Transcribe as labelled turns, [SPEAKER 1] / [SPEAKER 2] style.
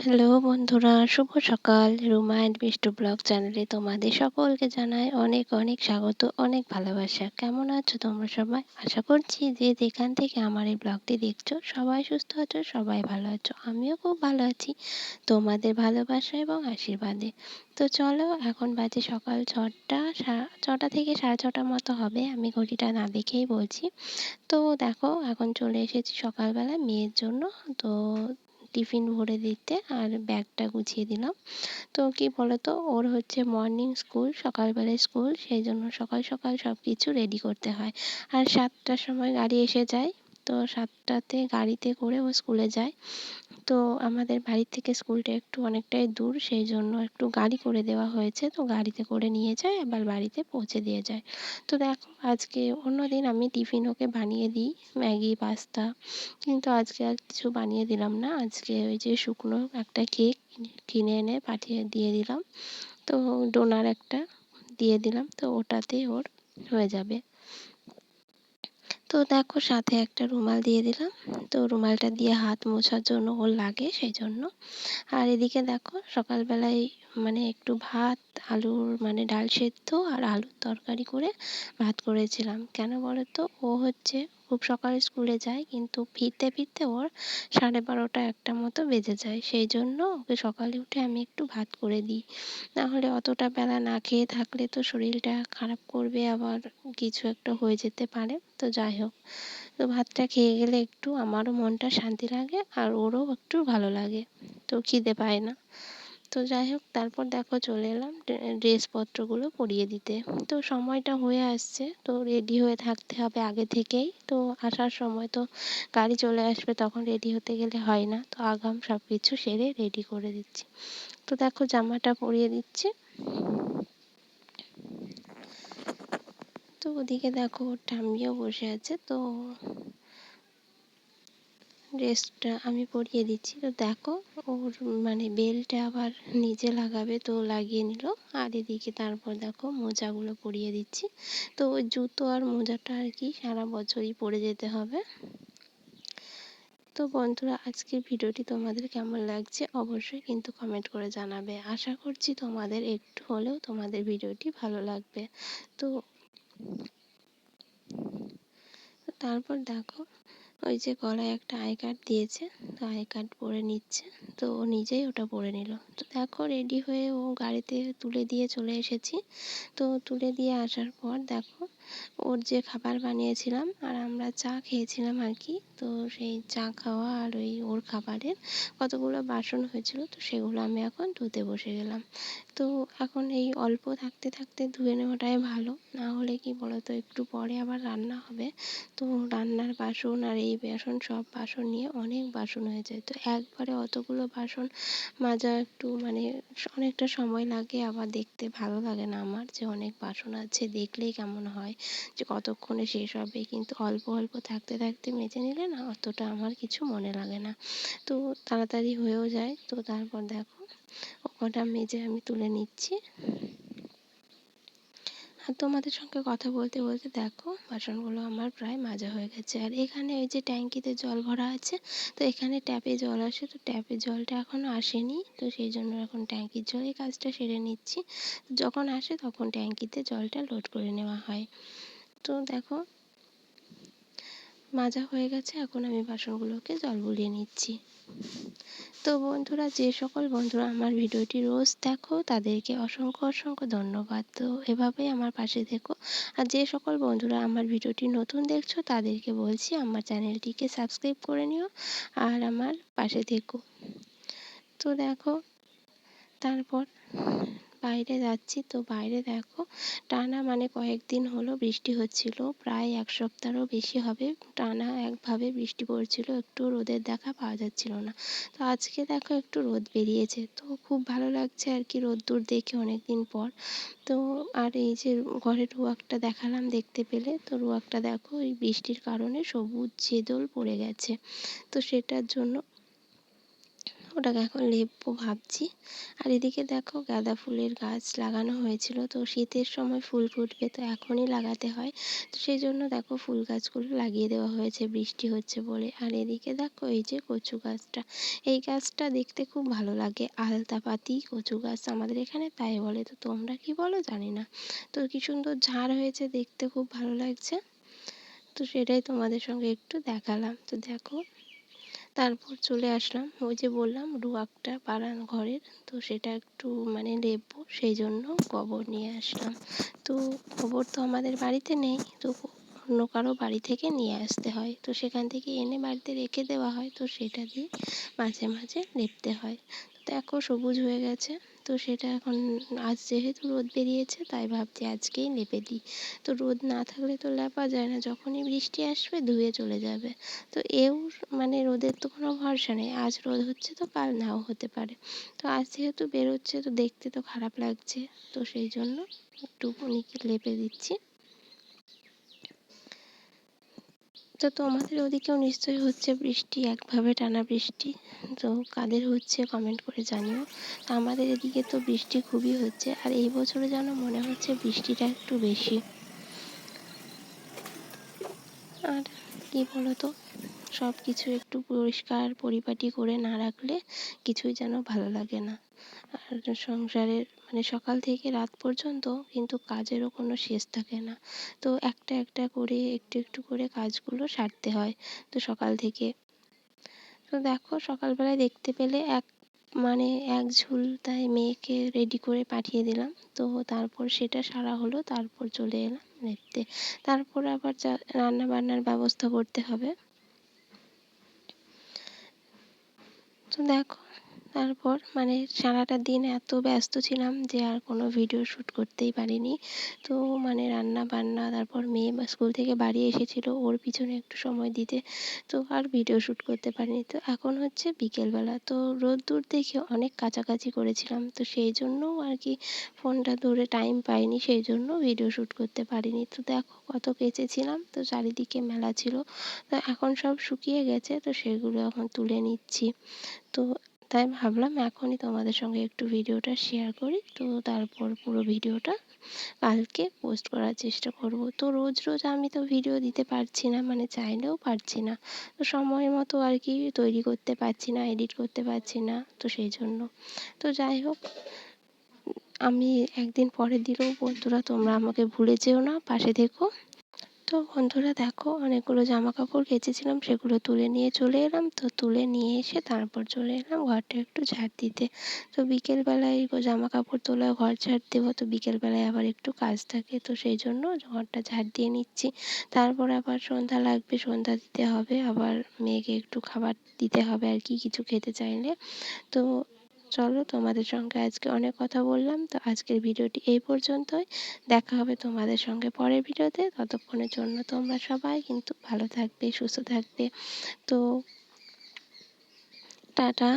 [SPEAKER 1] Hello বন্ধুরা, শুভ সকাল। Ruma and Mishtu blog চ্যানেলে তোমাদের সকলকে জানাই অনেক অনেক স্বাগত, অনেক ভালোবাসা। কেমন আছো তোমরা সবাই? আশা করছি যে যেখান থেকে আমার এই ব্লগটি দেখছো সবাই সুস্থ আছো, সবাই ভালো আছো। আমিও খুব ভালো আছি তোমাদের ভালোবাসা এবং আশীর্বাদে। তো চলো, এখন বাজে সকাল 6টা থেকে 6:30 মতো হবে, আমি ঘড়িটা না দেখেই বলছি। তো দেখো, এখন চলে এসেছি সকালবেলা মেয়ের জন্য। তো টিফিন ভরে দিতে আর ব্যাগটা গুছিয়ে দিলাম। তো কি বলতো, ওর হচ্ছে মর্নিং স্কুল, সকালবেলায় স্কুল, সেই জন্য সকাল সকাল সব কিছু রেডি করতে হয়। আর 7টার সময় গাড়ি এসে যায়। তো 7টাতে গাড়িতে করে ও স্কুলে যায়। তো আমাদের বাড়ির থেকে স্কুলটা একটু অনেকটাই দূর, সেই জন্য একটু গাড়ি করে দেওয়া হয়েছে। তো গাড়িতে করে নিয়ে যায়, আবার বাড়িতে পৌঁছে দিয়ে যায়। তো দেখো, আজকে অন্যদিন আমি টিফিন ওকে বানিয়ে দিই, ম্যাগি, পাস্তা, কিন্তু আজকে আর কিছু বানিয়ে দিলাম না। আজকে ওই যে শুকনো একটা কেক কিনে এনে পাঠিয়ে দিয়ে দিলাম। তো ডোনার একটা দিয়ে দিলাম, তো ওটাতেই ওর হয়ে যাবে। তো দেখো, সাথে একটা রুমাল দিয়ে দিলাম। তো রুমালটা দিয়ে হাত মোছার জন্য ওর লাগে, সেই জন্য। আর এদিকে দেখো, সকালবেলায় একটু ভাত, আলুর ডাল সেদ্ধ আর আলুর তরকারি করে ভাত করেছিলাম। কেন বলো তো, ও হচ্ছে খুব সকালে স্কুলে যায়, কিন্তু ফিরতে ফিরতে ওর 12:30 একটা মতো বেজে যায়। সেই জন্য ওকে সকালে উঠে আমি একটু ভাত করে দিই। নাহলে অতটা বেলা না খেয়ে থাকলে তো শরীরটা খারাপ করবে, আবার কিছু একটা হয়ে যেতে পারে। তো যাই হোক, তো ভাতটা খেয়ে গেলে একটু আমারও মনটা শান্তি লাগে আর ওরও একটু ভালো লাগে, তো খিদে পায় না। তো যাই হোক, তারপর দেখো চলে এলাম ড্রেসপত্রগুলো পরিয়ে দিতে। তো সময়টা হয়ে আসছে, তো রেডি হয়ে থাকতে হবে আগে থেকেই। তো আসার সময় তো গাড়ি চলে আসবে, তখন রেডি হতে গেলে হয় না। তো আগাম সব কিছু সেরে রেডি করে দিচ্ছি। তো দেখো, জামাটা পরিয়ে দিচ্ছি। তো ওদিকে দেখো, ওর ঠাম্মিও বসে আছে। তো ড্রেসটা আমি পরিয়ে দিচ্ছি। তো দেখো, ওর বেল্টটা আবার নিজে লাগাবে, তো লাগিয়ে নিল। আর এদিকে তারপর দেখো মোজাগুলো পরিয়ে দিচ্ছি। তো ওই জুতো আর মোজাটা আর কি সারা বছরই পরে যেতে হবে। তো বন্ধুরা, আজকের ভিডিওটি তোমাদের কেমন লাগছে অবশ্যই কিন্তু কমেন্ট করে জানাবে। আশা করছি তোমাদের একটু হলেও তোমাদের ভিডিওটি ভালো লাগবে। তো তারপর দেখো, ওই যে গলায় একটা আই কার্ড দিয়েছে, তো আই কার্ড পরে নিচ্ছে। তো ও নিজেই ওটা পরে নিল। তো দেখো, রেডি হয়ে ও গাড়িতে তুলে দিয়ে চলে এসেছি। তো তুলে দিয়ে আসার পর দেখো, ওর যে খাবার বানিয়েছিলাম আর আমরা চা খেয়েছিলাম আর কি, তো সেই চা খাওয়া আর ওই ওর খাবারের কতগুলো বাসন হয়েছিল, তো সেগুলো আমি এখন ধুতে বসে গেলাম। তো এখন এই অল্প থাকতে থাকতে ধুয়ে নেওয়াটাই ভালো, না হলে কি বলতো, একটু পরে আবার রান্না হবে। তো রান্নার বাসন আর এই বাসন, সব বাসন নিয়ে অনেক বাসন হয়ে যায়। তো একবারে অতগুলো বাসন মাজা একটু অনেকটা সময় লাগে, আবার দেখতে ভালো লাগে না আমার, যে অনেক বাসন আছে, দেখলেই কেমন হয় যে কতক্ষণে শেষ হবে। কিন্তু অল্প অল্প থাকতে থাকতে মেজে নিলে না অতটা আমার কিছু মনে লাগে না, তো তাড়াতাড়ি হয়েও যায়। তো তারপর দেখো, কটা মেজে আমি তুলে নিচ্ছি। আর তোমাদের সঙ্গে কথা বলতে বলতে দেখো, বাসনগুলো আমার প্রায় মাজা হয়ে গেছে। আর এখানে ওই যে ট্যাঙ্কিতে জল ভরা আছে, তো এখানে ট্যাপে জল আসে, তো ট্যাপের জলটা এখনও আসেনি, তো সেই জন্য এখন ট্যাঙ্কির জলেই কাজটা সেরে নিচ্ছি। যখন আসে তখন ট্যাঙ্কিতে জলটা লোড করে নেওয়া হয়। তো দেখো, মাজা হয়ে গেছে, এখন আমি বাসনগুলোকে জল বুলিয়ে নিচ্ছি। তো বন্ধুরা, যে সকল বন্ধুরা আমার ভিডিওটি রোজ দেখো তাদেরকে অসংখ্য অসংখ্য ধন্যবাদ। তো এভাবেই আমার পাশে থেকো। আর যে সকল বন্ধুরা আমার ভিডিওটি নতুন দেখছো তাদেরকে বলছি, আমার চ্যানেলটিকে সাবস্ক্রাইব করে নিও আর আমার পাশে থেকো। তো দেখো, তারপর বাইরে যাচ্ছি। তো বাইরে দেখো, টানা কয়েকদিন হলো বৃষ্টি হচ্ছিল, প্রায় এক সপ্তাহেরও বেশি হবে টানা একভাবে বৃষ্টি পড়ছিল, একটু রোদের দেখা পাওয়া যাচ্ছিল না। তো আজকে দেখো একটু রোদ বেরিয়েছে, তো খুব ভালো লাগছে আর কি রোদ্দুর দেখে অনেক দিন পর। তো আর এই যে ঘরের রুয়াকটা দেখালাম দেখতে পেলে, তো রুয়াকটা দেখো এই বৃষ্টির কারণে সবুজ চেদল পড়ে গেছে। তো সেটার জন্য ওটাকে এখন লেপবো ভাবছি। আর এদিকে দেখো গাঁদা ফুলের গাছ লাগানো হয়েছিল, তো শীতের সময় ফুল ফুটবে তো এখনই লাগাতে হয়, তো সেই জন্য দেখো ফুল গাছগুলো লাগিয়ে দেওয়া হয়েছে বৃষ্টি হচ্ছে বলে। আর এদিকে দেখো এই যে কচু গাছটা, এই গাছটা দেখতে খুব ভালো লাগে, আলতাপাতি কচু গাছ আমাদের এখানে তাই বলে, তো তোমরা কি বলো জানি না। তো কি সুন্দর ঝাড় হয়েছে, দেখতে খুব ভালো লাগছে, তো সেটাই তোমাদের সঙ্গে একটু দেখালাম। তো দেখো তারপর চলে আসলাম, ওই যে বললাম রুয়াকটা পাড়ার ঘরের, তো সেটা একটু মানে লেপবো, সেই জন্য গোবর নিয়ে আসলাম। তো গোবর তো আমাদের বাড়িতে নেই, তো অন্য কারো বাড়ি থেকে নিয়ে আসতে হয়, তো সেখান থেকে এনে বাড়িতে রেখে দেওয়া হয়, তো সেটা দিয়ে মাঝে মাঝে লেপতে হয়। তো দেখো সবুজ হয়ে গেছে, তো সেটা এখন আজ যেহেতু রোদ বেরিয়েছে তাই ভাবছি আজকেই লেপে দিই। তো রোদ না থাকলে তো লেপা যায় না, যখনই বৃষ্টি আসবে ধুয়ে চলে যাবে। তো মানে রোদের তো কোনো ভরসা নেই, আজ রোদ হচ্ছে তো কাল নাও হতে পারে। তো আজ যেহেতু বেরোচ্ছে তো দেখতে তো খারাপ লাগছে, তো সেই জন্য একটুখানি লেপে দিচ্ছি। তো তোমাদের ওদিকেও নিশ্চয়ই হচ্ছে বৃষ্টি, একভাবে টানা বৃষ্টি, তো কাদের হচ্ছে কমেন্ট করে জানিও। তো আমাদের এদিকে তো বৃষ্টি খুবই হচ্ছে, আর এই বছরে যেন মনে হচ্ছে বৃষ্টিটা একটু বেশি। আর কি বলতো, সব কিছু একটু পরিষ্কার পরিপাটি করে না রাখলে কিছুই যেন ভালো লাগে না। আর সংসারের মানে সকাল থেকে রাত পর্যন্ত কিন্তু কাজেরও কোনো শেষ থাকে না, তো একটা একটা করে একটু একটু করে কাজগুলো সারতে হয়। তো সকাল থেকে তো দেখো সকালবেলায় দেখতে পেলে মানে এক ঝুল তাই মেয়েকে রেডি করে পাঠিয়ে দিলাম, তো তারপর সেটা সারা হলো, তারপর চলে এলাম দেখতে। তারপর আবার রান্না বান্নার ব্যবস্থা করতে হবে। তো দেখো তারপর মানে সারাটা দিন এত ব্যস্ত ছিলাম যে আর কোনো ভিডিও শ্যুট করতেই পারিনি। তো মানে রান্না বান্না, তারপর মেয়ে স্কুল থেকে বাড়ি এসেছিলো, ওর পিছনে একটু সময় দিতে তো আর ভিডিও শ্যুট করতে পারিনি। তো এখন হচ্ছে বিকেলবেলা, তো রোদ্দুর দেখে অনেক কাছাকাছি করেছিলাম, তো সেই জন্যও আর কি ফোনটা ধরে টাইম পাইনি, সেই জন্য ভিডিও শ্যুট করতে পারিনি। তো দেখো কত কেচেছিলাম, তো চারিদিকে মেলা ছিল, তো এখন সব শুকিয়ে গেছে, তো সেগুলো এখন তুলে নিচ্ছি। তো তাই ভাবলাম এখনই তোমাদের সঙ্গে একটু ভিডিওটা শেয়ার করি, তো তারপর পুরো ভিডিওটা কালকে পোস্ট করার চেষ্টা করব। তো রোজ রোজ আমি তো ভিডিও দিতে পারছি না, মানে চাইলেও পারছি না, তো সময় মতো আর কি তৈরি করতে পারছি না, এডিট করতে পারছি না, তো সেই জন্য। তো যাই হোক, আমি একদিন পরে দিলেও বন্ধুরা তোমরা আমাকে ভুলে যেও না, পাশে থেকো। তো বন্ধুরা দেখো অনেকগুলো জামা কাপড় কেচেছিলাম, সেগুলো তুলে নিয়ে চলে এলাম, তো তুলে নিয়ে এসে তারপর চলে এলাম ঘরটা একটু ঝাড় দিতে। তো বিকেলবেলায় জামা কাপড় তোলা, ঘর ঝাড় দেবো, তো বিকেলবেলায় আবার একটু কাজ থাকে, তো সেই জন্য ঘরটা ঝাড় দিয়ে নিচ্ছি। তারপর আবার সন্ধ্যা লাগবে, সন্ধ্যা দিতে হবে, আবার মেয়েকে একটু খাবার দিতে হবে আর কি, কিছু খেতে চাইলে। তো চলো, তোমাদের সঙ্গে আজকে অনেক কথা বললাম, তো আজকের ভিডিওটি এই পর্যন্তই। দেখা হবে তোমাদের সঙ্গে পরের ভিডিওতে, ততক্ষণের জন্য তোমরা সবাই কিন্তু ভালো থাকবে, সুস্থ থাকবে। তো টাটা।